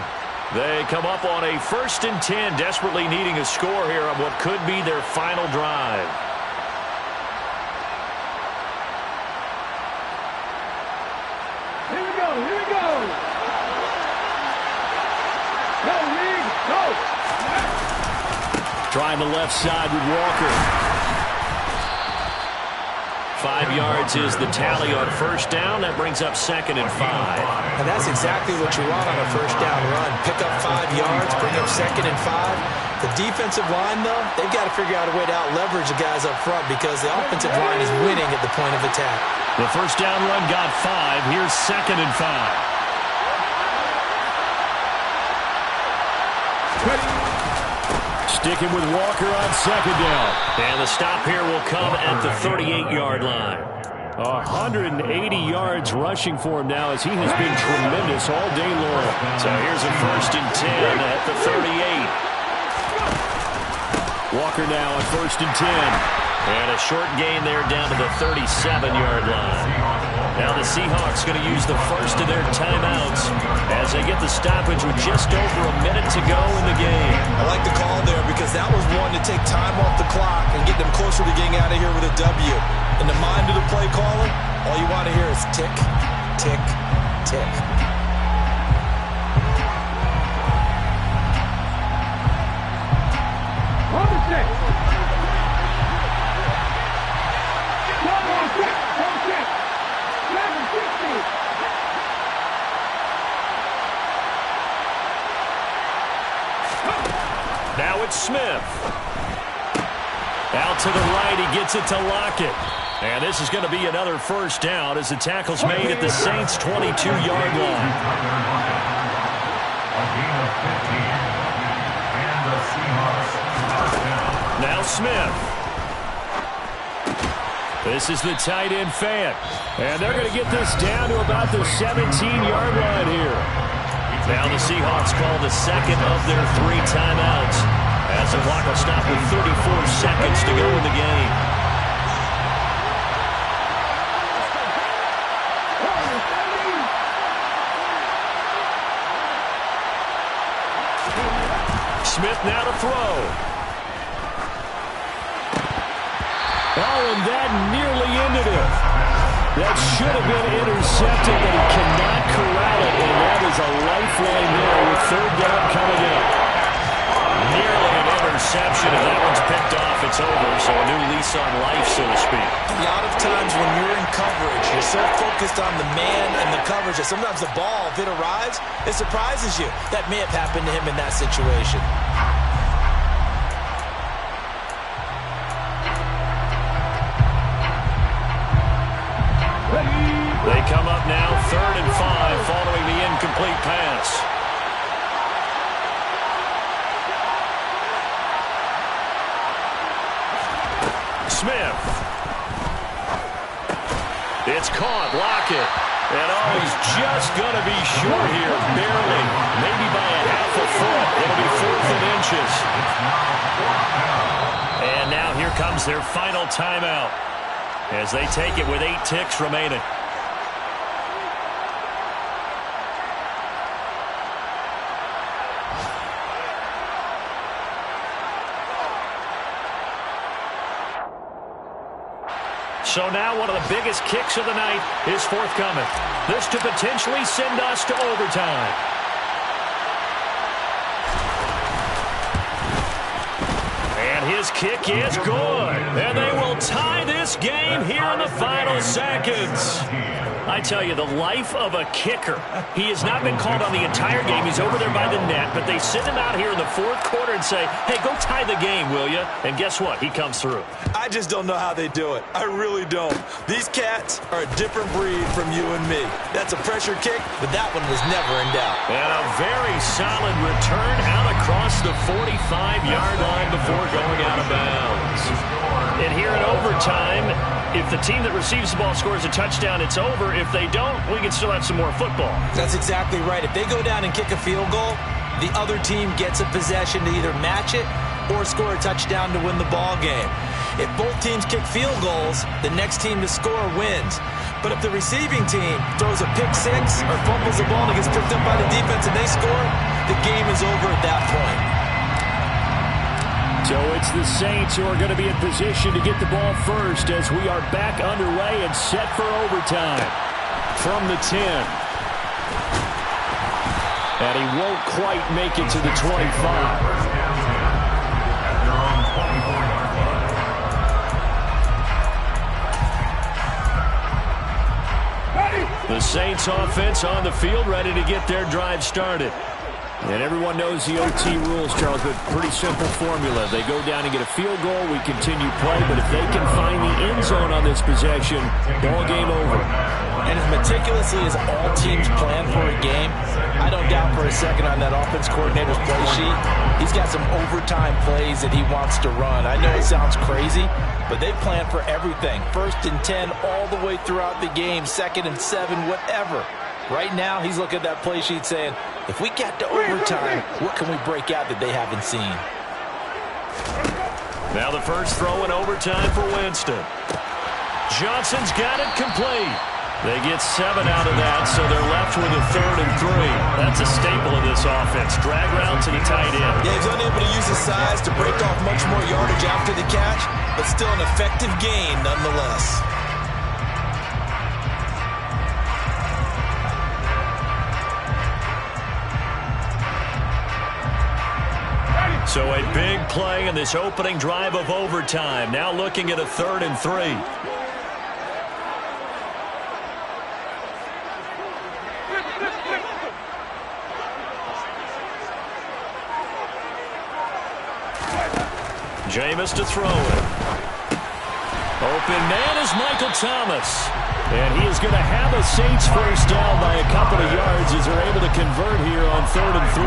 They come up on a 1st and 10, desperately needing a score here on what could be their final drive. Here we go. Trying the left side with Walker. 5 yards is the tally on first down. That brings up 2nd and 5. And that's exactly what you want on a first down run. Pick up 5 yards, bring up 2nd and 5. The defensive line, though, they've got to figure out a way to out-leverage the guys up front because the offensive line is winning at the point of attack. The first down run got 5. Here's 2nd and 5. Sticking with Walker on 2nd down. And the stop here will come at the 38-yard line. 180 yards rushing for him now as he has been tremendous all day long. So here's a 1st and 10 at the 38. Walker now on 1st and 10. And a short gain there down to the 37-yard line. Now the Seahawks going to use the first of their timeouts as they get the stoppage with just over a minute to go in the game. I like the call there because that was one to take time off the clock and get them closer to getting out of here with a W. In the mind of the play caller, all you want to hear is tick, tick, tick. On the stick. Now it's Smith. Out to the right, he gets it to Lockett. And this is going to be another first down as the tackle's made at the Saints' 22-yard line. Smith. This is the tight end fan. And they're going to get this down to about the 17-yard line here. Now the Seahawks call the second of their 3 timeouts, as the clock will stop with 34 seconds to go in the game. Smith now to throw. Oh, and that nearly ended it. That should have been intercepted, but he cannot corral it, and that is a lifeline there with 3rd down coming up. Nearly an interception. If that one's picked off, it's over, so a new lease on life, so to speak. A lot of times when you're in coverage, you're so focused on the man and the coverage that sometimes the ball, if it arrives, it surprises you. That may have happened to him in that situation. They come up now, 3rd and 5, following the incomplete pass. Smith. It's caught. Lockett. And oh, he's just going to be short here, barely. Maybe by a half a foot. It'll be 4th and inches. And now here comes their final timeout, as they take it with 8 ticks remaining. So now one of the biggest kicks of the night is forthcoming. This to potentially send us to overtime. And his kick is good. And they will tie this game here in the final seconds. I tell you, the life of a kicker. He has not been called on the entire game. He's over there by the net, but they send him out here in the 4th quarter and say, hey, go tie the game, will you? And guess what? He comes through. I just don't know how they do it. I really don't. These cats are a different breed from you and me. That's a pressure kick, but that one was never in doubt. And a very solid return out across the 45-yard line before going out of bounds. And here in overtime, if the team that receives the ball scores a touchdown, it's over. If they don't, we can still have some more football. That's exactly right. If they go down and kick a field goal, the other team gets a possession to either match it or score a touchdown to win the ball game. If both teams kick field goals, the next team to score wins. But if the receiving team throws a pick six or fumbles the ball and it gets picked up by the defense and they score, the game is over at that point. So it's the Saints who are going to be in position to get the ball first as we are back underway and set for overtime. From the 10. And he won't quite make it to the 25. The Saints offense on the field, ready to get their drive started. And everyone knows the OT rules, Charles, but pretty simple formula. They go down and get a field goal, we continue play, but if they can find the end zone on this possession, ball game over. And as meticulously as all teams plan for a game, I don't doubt for a second on that offense coordinator's play sheet, he's got some overtime plays that he wants to run. I know it sounds crazy, but they plan for everything. 1st and 10 all the way throughout the game, 2nd and 7, whatever. Right now, he's looking at that play sheet saying, if we get to overtime, what can we break out that they haven't seen? Now the first throw in overtime for Winston. Johnson's got it complete. They get 7 out of that, so they're left with a 3rd and 3. That's a staple of this offense. Drag route to the tight end. Yeah, he's unable to use his size to break off much more yardage after the catch, but still an effective gain nonetheless. So a big play in this opening drive of overtime. Now looking at a 3rd and 3. Jameis to throw it. Open man is Michael Thomas. And he is going to have a Saints first down by a couple of yards as they're able to convert here on 3rd and 3.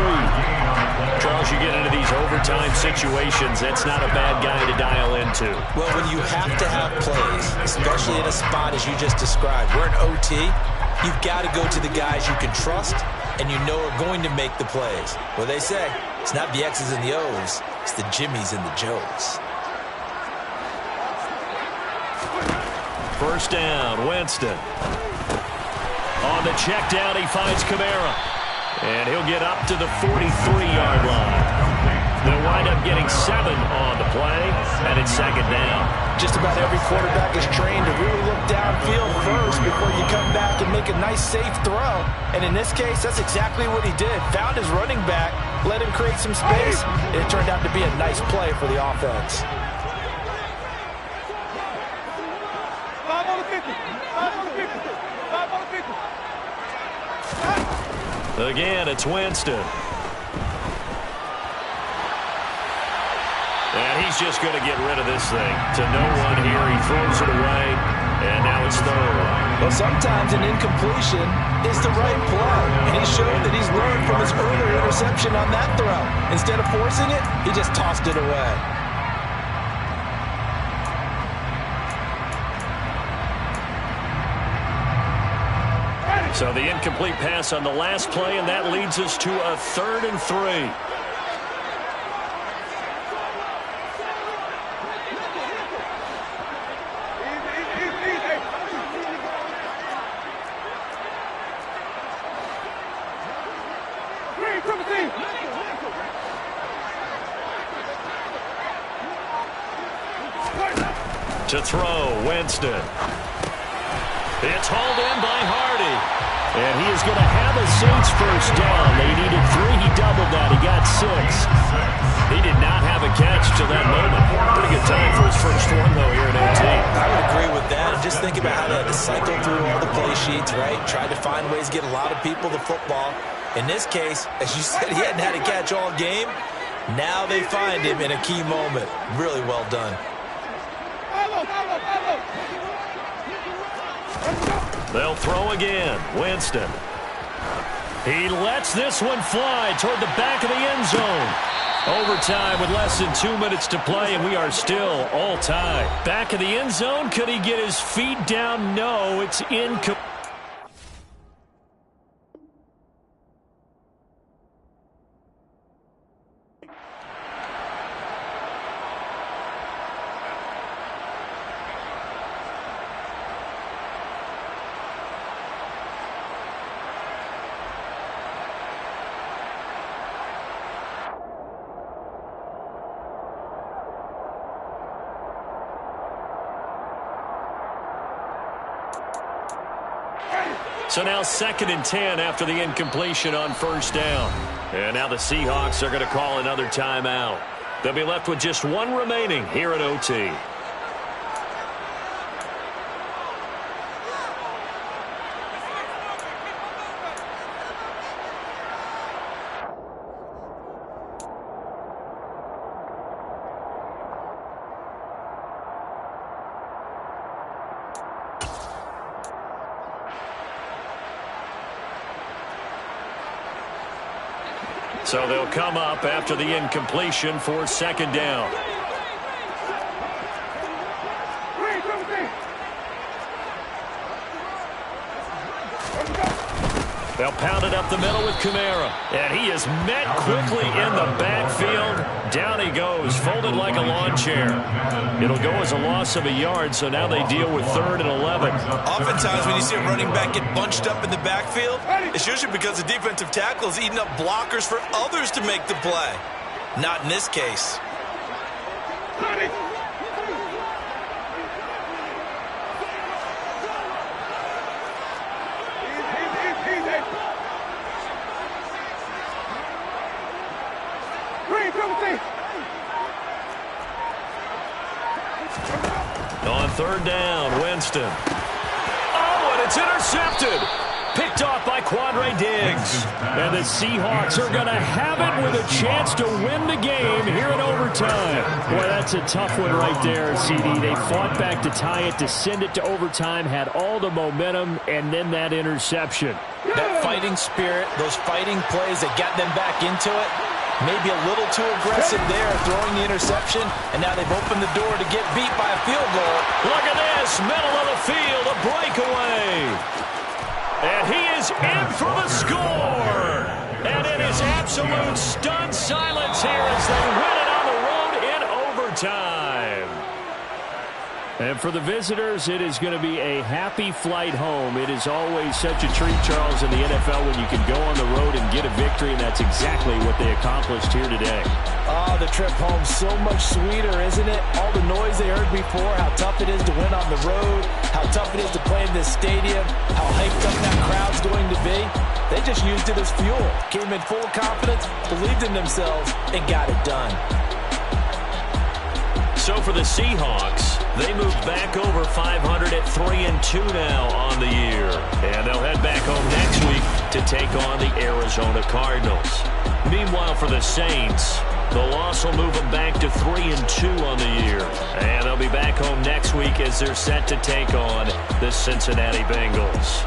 Charles, you get into these overtime situations, that's not a bad guy to dial into. Well, when you have to have plays, especially in a spot as you just described, we're in OT, you've got to go to the guys you can trust and you know are going to make the plays. Well, they say it's not the X's and the O's, it's the Jimmies and the Joes. First down, Winston. On the check down, he finds Kamara. And he'll get up to the 43-yard line. They'll wind up getting 7 on the play, and it's 2nd down. Just about every quarterback is trained to really look downfield first before you come back and make a nice, safe throw. And in this case, that's exactly what he did. Found his running back, let him create some space, and it turned out to be a nice play for the offense. Again, it's Winston. And he's just going to get rid of this thing. To no one here, he throws it away, and now it's 3rd. Well, sometimes an incompletion is the right play, and he showed that he's learned from his earlier interception on that throw. Instead of forcing it, he just tossed it away. So the incomplete pass on the last play, and that leads us to a 3rd and 3. To throw, Winston. It's hauled in by Hardy. And he is going to have a Saints first down. They needed 3. He doubled that. He got 6. He did not have a catch till that moment. Pretty good time for his first one, though, here in OT. I would agree with that. And just think about how they had to cycle through all the play sheets, right? Tried to find ways to get a lot of people the football. In this case, as you said, he hadn't had a catch all game. Now they find him in a key moment. Really well done. They'll throw again. Winston. He lets this one fly toward the back of the end zone. Overtime with less than 2 minutes to play, and we are still all tied. Back of the end zone. Could he get his feet down? No, it's incomplete. So now 2nd and 10 after the incompletion on first down. And now the Seahawks are going to call another timeout. They'll be left with just 1 remaining here at OT. So they'll come up after the incompletion for 2nd down. They'll pound it up the middle with Kamara. And he is met quickly in the backfield. Down he goes, folded like a lawn chair. It'll go as a loss of a yard, so now they deal with 3rd and 11. Oftentimes when you see a running back get bunched up in the backfield, it's usually because the defensive tackle is eating up blockers for others to make the play. Not in this case. On 3rd down, Winston. Oh, and it's intercepted. Picked off by Quandre Diggs. And the Seahawks are going to have it with a chance to win the game here in overtime. Boy, that's a tough one right there, CD. They fought back to tie it, to send it to overtime, had all the momentum, and then that interception. That fighting spirit, those fighting plays that got them back into it, maybe a little too aggressive there, throwing the interception, and now they've opened the door to get beat by a field goal. Look at this, middle of the field, a breakaway. And he is in for the score. And it is absolute stunned silence here as they win it on the road in overtime. And for the visitors, it is going to be a happy flight home. It is always such a treat, Charles, in the NFL when you can go on the road and get a victory, and that's exactly what they accomplished here today. Oh, the trip home so much sweeter, isn't it? All the noise they heard before, how tough it is to win on the road, how tough it is to play in this stadium, how hyped up that crowd's going to be. They just used it as fuel. Came in full confidence, believed in themselves, and got it done. So for the Seahawks, they move back over 500 at 3-2 now on the year. And they'll head back home next week to take on the Arizona Cardinals. Meanwhile, for the Saints, the loss will move them back to 3-2 on the year. And they'll be back home next week as they're set to take on the Cincinnati Bengals.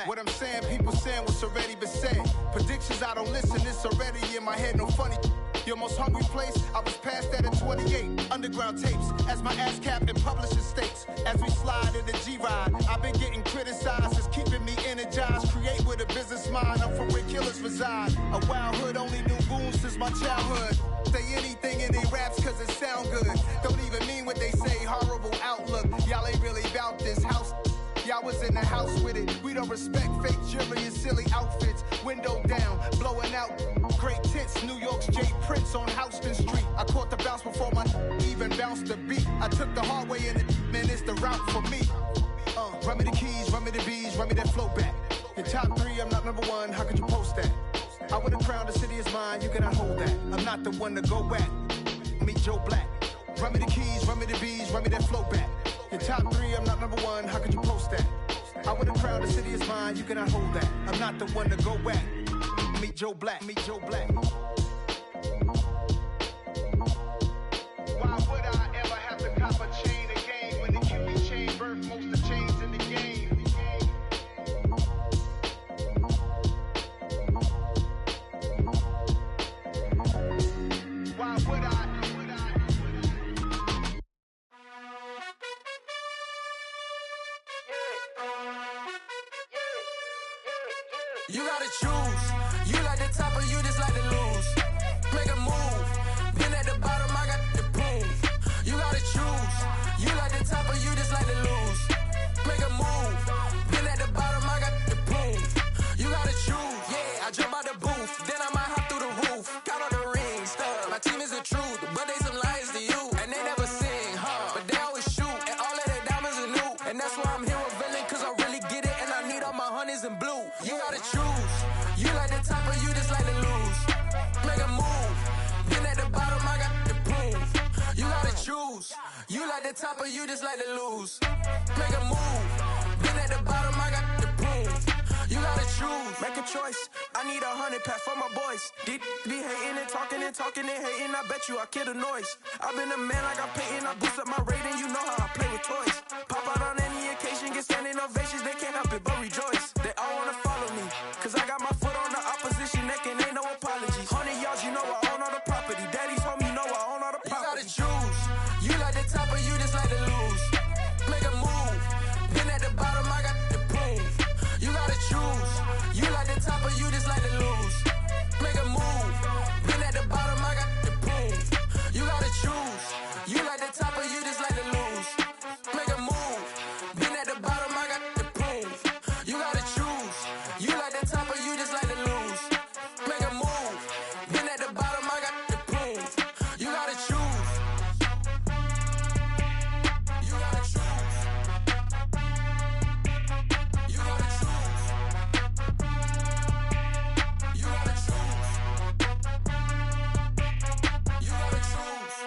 What I'm saying, people saying what's already been said. Predictions, I don't listen, it's already in my head, no funny. Your most hungry place, I was past that at 28. Underground tapes, as my ass cap in publishing states. As we slide in the G-Ride, I've been getting criticized, it's keeping me energized. Create with a business mind, I'm from where killers reside. A wild hood, only knew goons since my childhood. Say anything in they raps cause it sound good. Don't even mean what they say, horrible outlook. Y'all ain't really about this house. Y'all was in the house with it. We don't respect fake jewelry and silly outfits. Window down, blowing out great tits. New York's J. Prince on Houston Street. I caught the bounce before my even bounced the beat. I took the hard way in it, man, it's the route for me. Run me the keys, run me the bees, run me that flow back. Your top three, I'm not number one, how could you post that? I would have crowned the city is mine, you cannot hold that. I'm not the one to go back. Meet Joe Black. Run me the keys, run me the bees, run me that flow back. Your top three, I'm not number one, how could you post that? I would have crowned the city is mine, you cannot hold that. I'm not the one to go back. Meet Joe Black, meet Joe Black. Why would I ever have to cop a chain again when the QB chain birthed most of the chains in the game? Why would I? You gotta choose. You like the top or you just like to lose. Make a move. Been at the bottom, I got the proof. You gotta choose. You like the top or you just like to lose. Make a move. Been at the bottom, I got the proof. You gotta choose. Yeah, I jump out the booth. Then I might hop through the roof. Count on the rings. My team is the truth, but they some liars to you. And they never sing, huh? But they always shoot. the top of you just like to lose. Make a move. Been at the bottom, I got the prove. You gotta choose, make a choice. I need 100 pack for my boys. Be hating and talking and hating. I bet you I kill the noise. I've been a man like I'm Peyton. I boost up my rating, you know how I play with toys. Pop out on any occasion, get standing ovations. They can't help it but rejoice. They all wanna follow me, cause I got my foot on the opposition neck and ain't no apologies. 100 yards, you know I own all the property. Daddy's home, you know I own all the property. You gotta choose. You like the top, but you just like to lose. Make a move. Been at the bottom, I got the prove. You gotta choose. You like the top, but you just like to lose. Make a move. Been at the bottom, I got the prove. You gotta choose. You like the top, but you just like to lose. Make a move. Been at the bottom, I got the prove. You gotta choose. You like the top, but you just like to lose. Make a move. Been at the bottom, I got the prove. You gotta choose. You gotta choose. You gotta choose. You gotta choose. You gotta choose.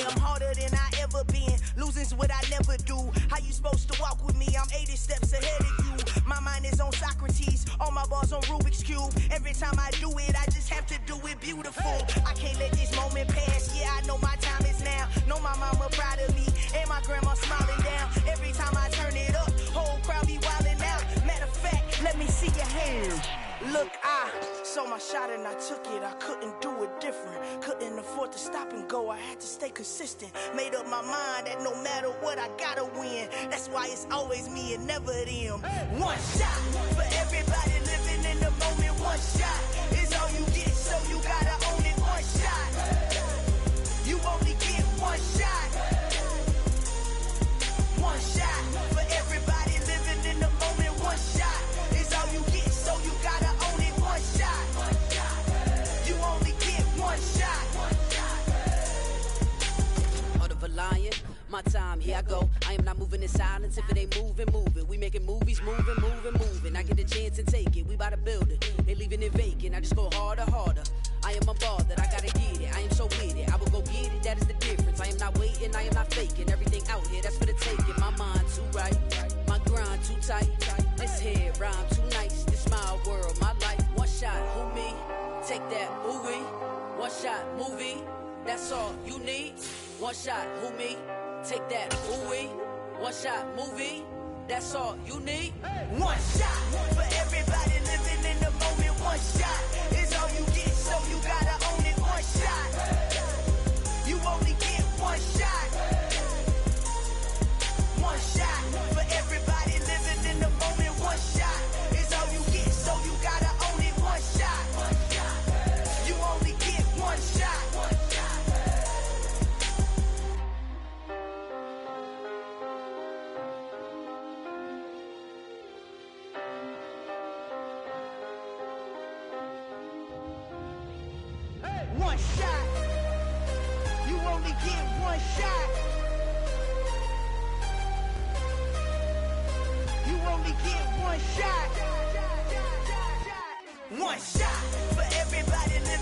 I'm harder than I ever been. Losing's what I never do. How you supposed to walk with me? I'm 80 steps ahead of you. My mind is on Socrates. All my bars on Rubik's Cube. Every time I do it, I just have to do it beautiful. I can't let this moment pass. Yeah, I know my time is now. Know my mama proud of me. And my grandma smiling down. Every time I turn it up, whole crowd be wildin' out. Matter of fact, let me see your hands. Look, I saw my shot and I took it. I couldn't do it different. Couldn't afford to stop and go. I had to stay consistent. Made up my mind that no matter what, I gotta win. That's why it's always me and never them. One shot for everybody living in the moment. One shot is all you get, so you gotta own it. One shot. You only get one shot. One shot for everybody living in the moment. One shot is all you get, so you gotta own it. One shot. You only get one shot. Heart of a lion, my time, here I go. I am not moving in silence. If it ain't moving, move it. We making movies, moving. I get a chance and take it. We bout to build it. They leaving it vacant. I just go harder. I am a ball that I gotta get it. I am so with it. I will go get it. That is the difference. I am not waiting. I am not faking. Everything out here, that's for the taking. My mind too right. My grind too tight. This head rhyme too nice. This my world, my life. One shot, who me? Take that, who we? One shot, movie. That's all you need. One shot, who me? Take that, who we? One shot, movie. That's all you need. One shot for everybody living in the moment. One shot is all you get, so you gotta own it. One shot. You only get one shot. One shot for everybody living in the moment. One shot is all you get, so you gotta own it. One shot. You only get one shot. One shot. You only get one shot. You only get one shot. One shot for everybody living